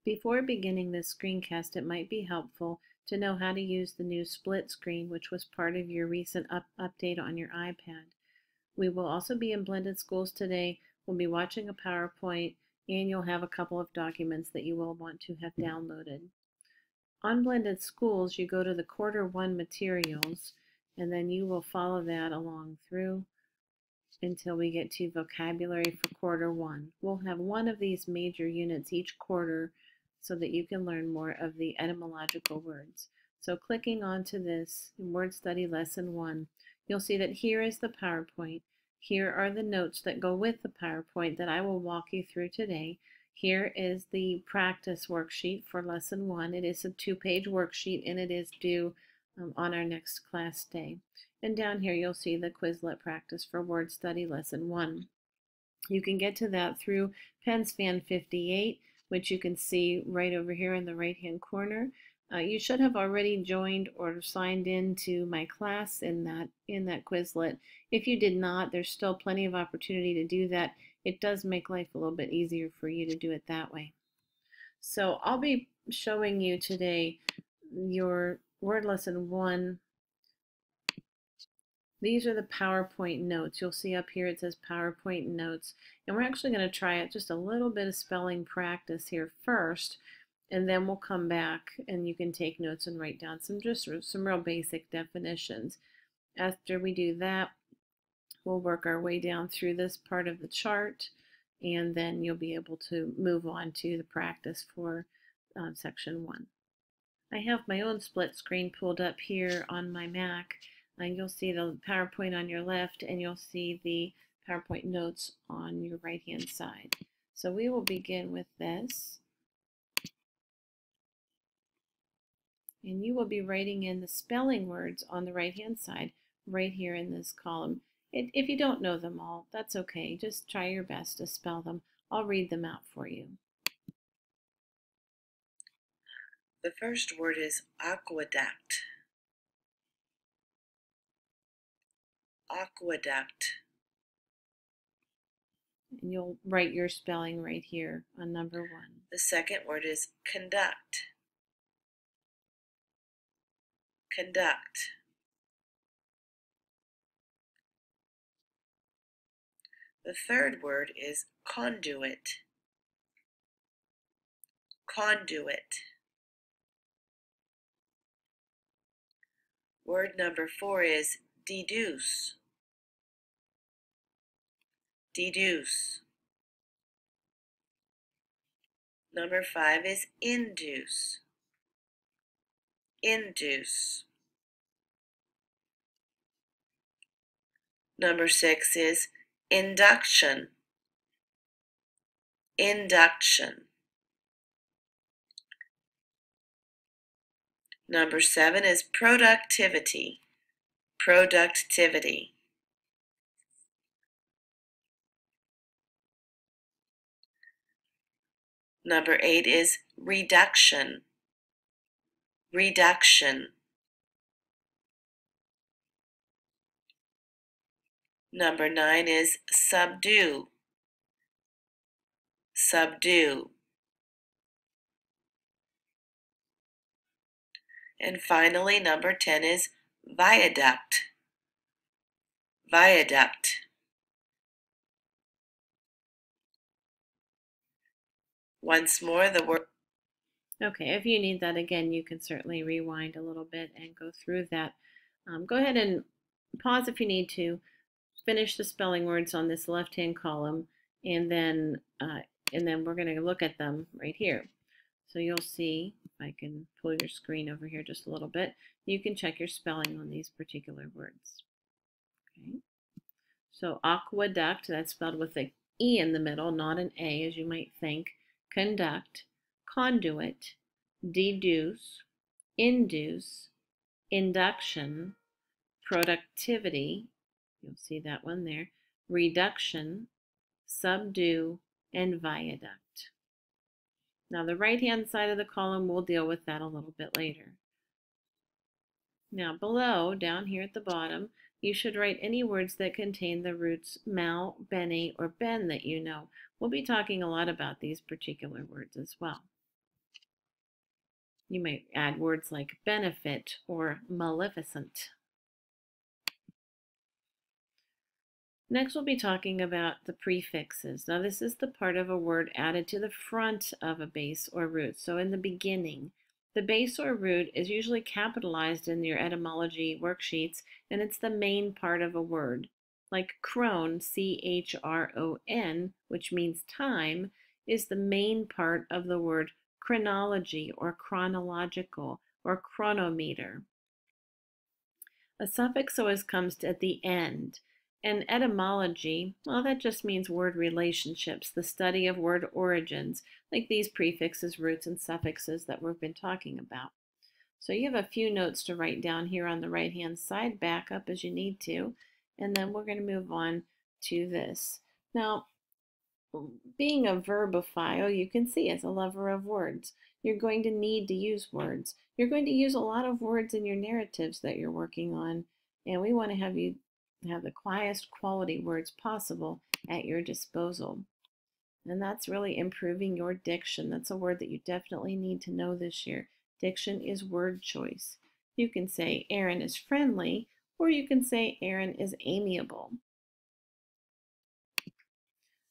Before beginning this screencast, it might be helpful to know how to use the new split screen, which was part of your recent update on your iPad. We will also be in Blended Schools today. We'll be watching a PowerPoint, and you'll have a couple of documents that you will want to have downloaded. On Blended Schools, you go to the Q1 materials, and then you will follow that along through until we get to vocabulary for Q1. We'll have one of these major units each quarter so that you can learn more of the etymological words. So clicking onto this in Word Study Lesson 1, you'll see that here is the PowerPoint. Here are the notes that go with the PowerPoint that I will walk you through today. Here is the practice worksheet for Lesson 1. It is a 2-page worksheet and it is due on our next class day. And down here you'll see the Quizlet practice for Word Study Lesson 1. You can get to that through PennSpan 58, which you can see right over here in the right-hand corner. You should have already joined or signed in to my class in that Quizlet. If you did not, there's still plenty of opportunity to do that. It does make life a little bit easier for you to do it that way. So I'll be showing you today your Word Lesson 1. These are the PowerPoint notes. You'll see up here it says PowerPoint notes. And we're actually going to try out just a little bit of spelling practice here first, and then we'll come back and you can take notes and write down some real basic definitions. After we do that, we'll work our way down through this part of the chart, and then you'll be able to move on to the practice for section 1. I have my own split screen pulled up here on my Mac. And you'll see the PowerPoint on your left, and you'll see the PowerPoint notes on your right-hand side. So we will begin with this. And you will be writing in the spelling words on the right-hand side, right here in this column. If you don't know them all, that's okay. Just try your best to spell them. I'll read them out for you. The first word is aqueduct. Aqueduct. And you'll write your spelling right here on number 1. The second word is conduct. Conduct. The third word is conduit. Conduit. Word number 4 is deduce. Deduce. Number 5 is induce. Induce. Number 6 is induction. Induction. Number 7 is productivity. Productivity. Number 8 is reduction. Reduction. Number 9 is subdue. Subdue. And finally, number 10 is viaduct. Viaduct. Once more, the word. Okay, if you need that again, you can certainly rewind a little bit and go through that. Go ahead and pause if you need to. Finish the spelling words on this left-hand column, and then we're going to look at them right here. So you'll see, if I can pull your screen over here just a little bit, you can check your spelling on these particular words. Okay. So aqueduct, that's spelled with an E in the middle, not an A as you might think. Conduct, conduit, deduce, induce, induction, productivity, you'll see that one there, reduction, subdue, and viaduct. Now the right-hand side of the column, we'll deal with that a little bit later. Now below, down here at the bottom, you should write any words that contain the roots mal, bene, or ben that you know. We'll be talking a lot about these particular words as well. You might add words like benefit or maleficent. Next, we'll be talking about the prefixes. Now, this is the part of a word added to the front of a base or root. So in the beginning, the base or root is usually capitalized in your etymology worksheets, and it's the main part of a word. Like chron, C-H-R-O-N, which means time, is the main part of the word chronology or chronological or chronometer. A suffix always comes at the end. And etymology, well, that just means word relationships, the study of word origins, like these prefixes, roots, and suffixes that we've been talking about. So you have a few notes to write down here on the right-hand side, back up as you need to, and then we're going to move on to this. Now, being a verbophile, you can see as a lover of words, you're going to need to use words. You're going to use a lot of words in your narratives that you're working on, and we want to have you have the highest quality words possible at your disposal. And that's really improving your diction. That's a word that you definitely need to know this year. Diction is word choice. You can say Aaron is friendly, or you can say Aaron is amiable.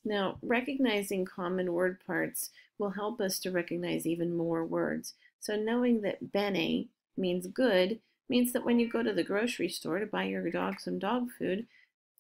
Now, recognizing common word parts will help us to recognize even more words. So knowing that bene means good means that when you go to the grocery store to buy your dog some dog food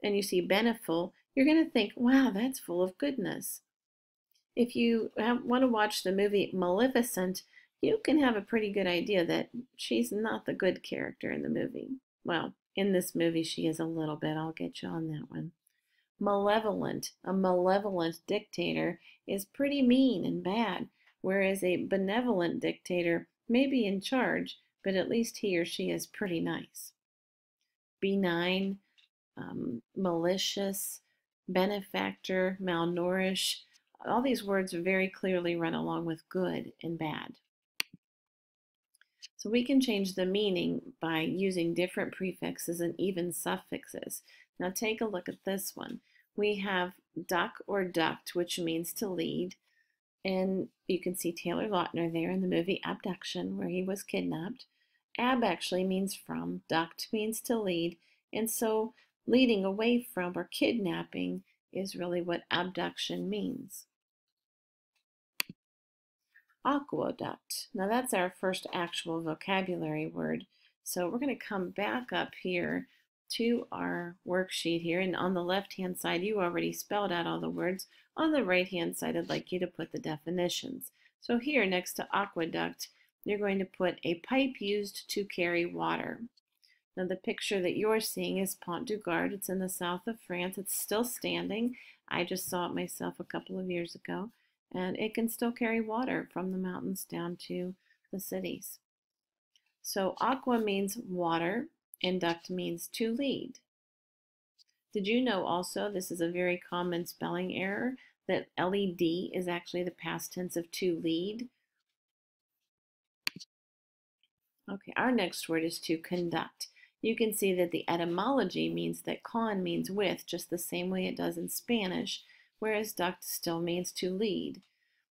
and you see beneful, you're going to think, wow, that's full of goodness. If you want to watch the movie Maleficent, you can have a pretty good idea that she's not the good character in the movie. Well, in this movie, she is a little bit. I'll get you on that one. Malevolent, a malevolent dictator is pretty mean and bad, whereas a benevolent dictator may be in charge, but at least he or she is pretty nice. Benign, malicious, benefactor, malnourished, all these words very clearly run along with good and bad. So we can change the meaning by using different prefixes and even suffixes. Now take a look at this one. We have duck or duct, which means to lead. And you can see Taylor Lautner there in the movie Abduction, where he was kidnapped. Ab actually means from, duct means to lead. And so leading away from or kidnapping is really what abduction means. Aqueduct. Now that's our first actual vocabulary word. So we're going to come back up here to our worksheet here, and on the left-hand side you already spelled out all the words. On the right-hand side I'd like you to put the definitions. So here next to aqueduct you're going to put a pipe used to carry water. Now the picture that you're seeing is Pont du Gard. It's in the south of France. It's still standing. I just saw it myself a couple of years ago. And it can still carry water from the mountains down to the cities. So aqua means water, and duct means to lead. Did you know also, this is a very common spelling error, that LED is actually the past tense of to lead? Okay, our next word is to conduct. You can see that the etymology means that con means with, just the same way it does in Spanish, whereas duct still means to lead.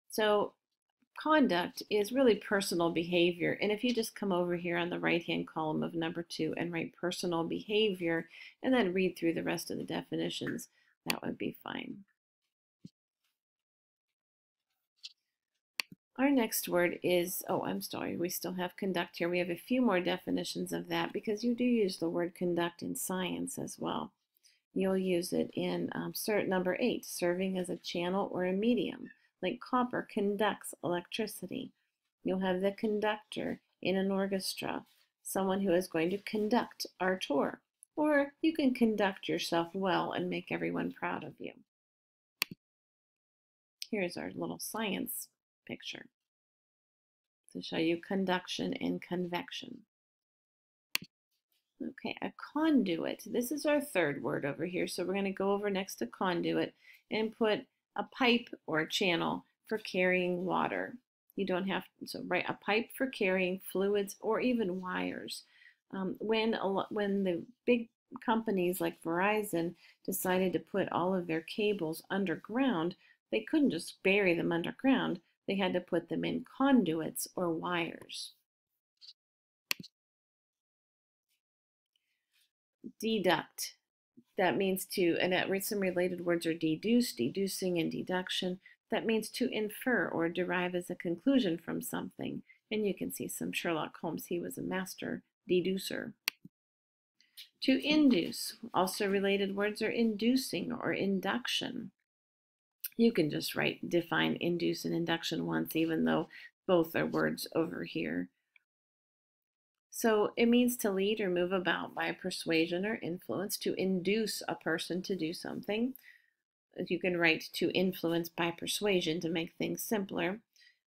So conduct is really personal behavior. And if you just come over here on the right-hand column of number 2 and write personal behavior and then read through the rest of the definitions, that would be fine. Our next word is, oh, I'm sorry, we still have conduct here. We have a few more definitions of that because you do use the word conduct in science as well. You'll use it in number 8, serving as a channel or a medium. Like copper conducts electricity. You'll have the conductor in an orchestra, someone who is going to conduct our tour. Or you can conduct yourself well and make everyone proud of you. Here's our little science picture to show you conduction and convection. Okay, a conduit. This is our third word over here. So we're going to go over next to conduit and put a pipe or a channel for carrying water. You don't have to, so write a pipe for carrying fluids or even wires. When the big companies like Verizon decided to put all of their cables underground, they couldn't just bury them underground. they had to put them in conduits or wires. Deduct. That means to, and some related words are deduce, deducing, and deduction. That means to infer or derive as a conclusion from something. And you can see some Sherlock Holmes, he was a master deducer. To induce. Also related words are inducing or induction. You can just define induce and induction once, even though both are words over here. So it means to lead or move about by persuasion or influence, to induce a person to do something. You can write to influence by persuasion to make things simpler.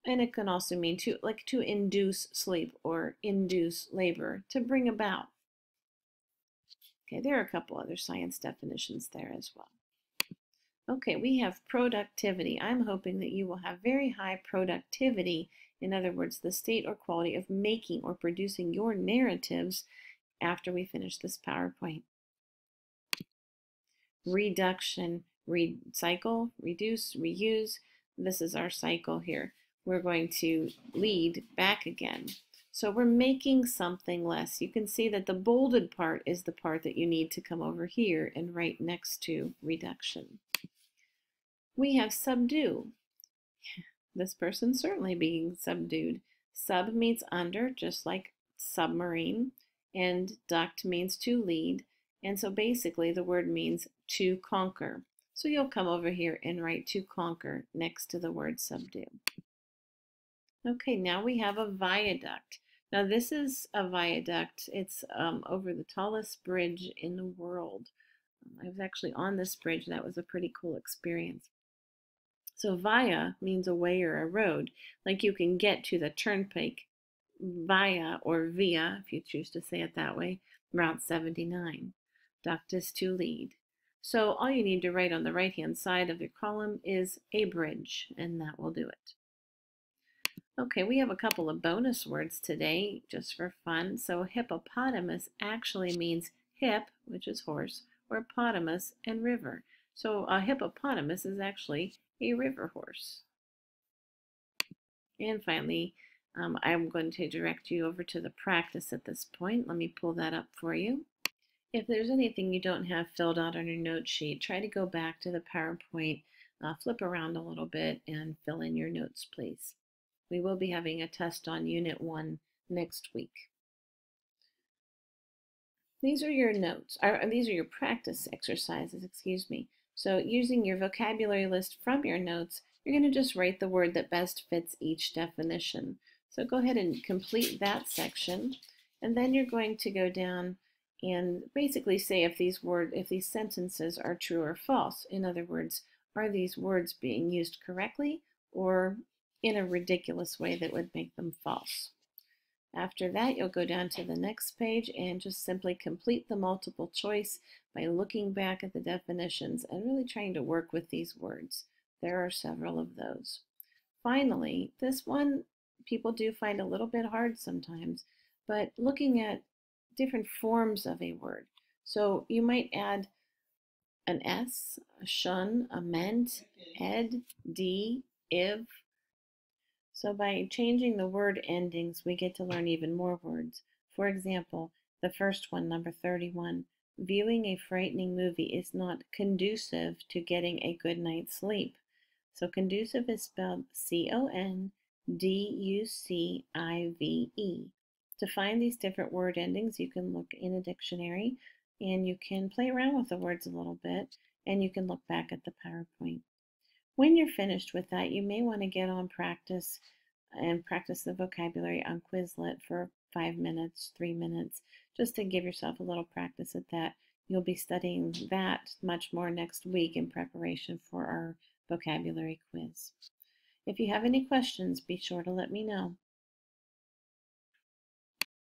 And it can also mean to induce sleep or induce labor, to bring about. Okay, there are a couple other science definitions there as well. Okay, we have productivity. I'm hoping that you will have very high productivity. In other words, the state or quality of making or producing your narratives after we finish this PowerPoint. Reduction, recycle, reduce, reuse. This is our cycle here. We're going to lead back again. So we're making something less. You can see that the bolded part is the part that you need to come over here and write next to reduction. We have subdue. This person certainly being subdued. Sub means under, just like submarine, and duct means to lead. And so basically the word means to conquer. So you'll come over here and write to conquer next to the word subdue. Okay, now we have a viaduct. Now this is a viaduct. It's over the tallest bridge in the world. I was actually on this bridge. That was a pretty cool experience. So via means a way or a road, like you can get to the turnpike via or via, if you choose to say it that way, Route 79. Duct is to lead. So all you need to write on the right-hand side of your column is a bridge, and that will do it. Okay, we have a couple of bonus words today, just for fun. So hippopotamus actually means hip, which is horse, or potamus, and river. So a hippopotamus is actually a river horse. And finally, I'm going to direct you over to the practice at this point. Let me pull that up for you. If there's anything you don't have filled out on your note sheet, try to go back to the PowerPoint, flip around a little bit, and fill in your notes, please. We will be having a test on Unit 1 next week. These are your notes, these are your practice exercises, excuse me. So using your vocabulary list from your notes, you're going to just write the word that best fits each definition. So go ahead and complete that section, and then you're going to go down and basically say if these sentences are true or false. In other words, are these words being used correctly or in a ridiculous way that would make them false? After that, you'll go down to the next page and just simply complete the multiple choice by looking back at the definitions and really trying to work with these words. There are several of those. Finally, this one people do find a little bit hard sometimes, but looking at different forms of a word. So you might add an S, a shun, a meant, ed, d, if. So by changing the word endings, we get to learn even more words. For example, the first one, number 31, viewing a frightening movie is not conducive to getting a good night's sleep. So conducive is spelled C-O-N-D-U-C-I-V-E. To find these different word endings, you can look in a dictionary and you can play around with the words a little bit, and you can look back at the PowerPoint. When you're finished with that, you may want to get on practice and practice the vocabulary on Quizlet for 5 minutes, 3 minutes, just to give yourself a little practice at that. You'll be studying that much more next week in preparation for our vocabulary quiz. If you have any questions, be sure to let me know.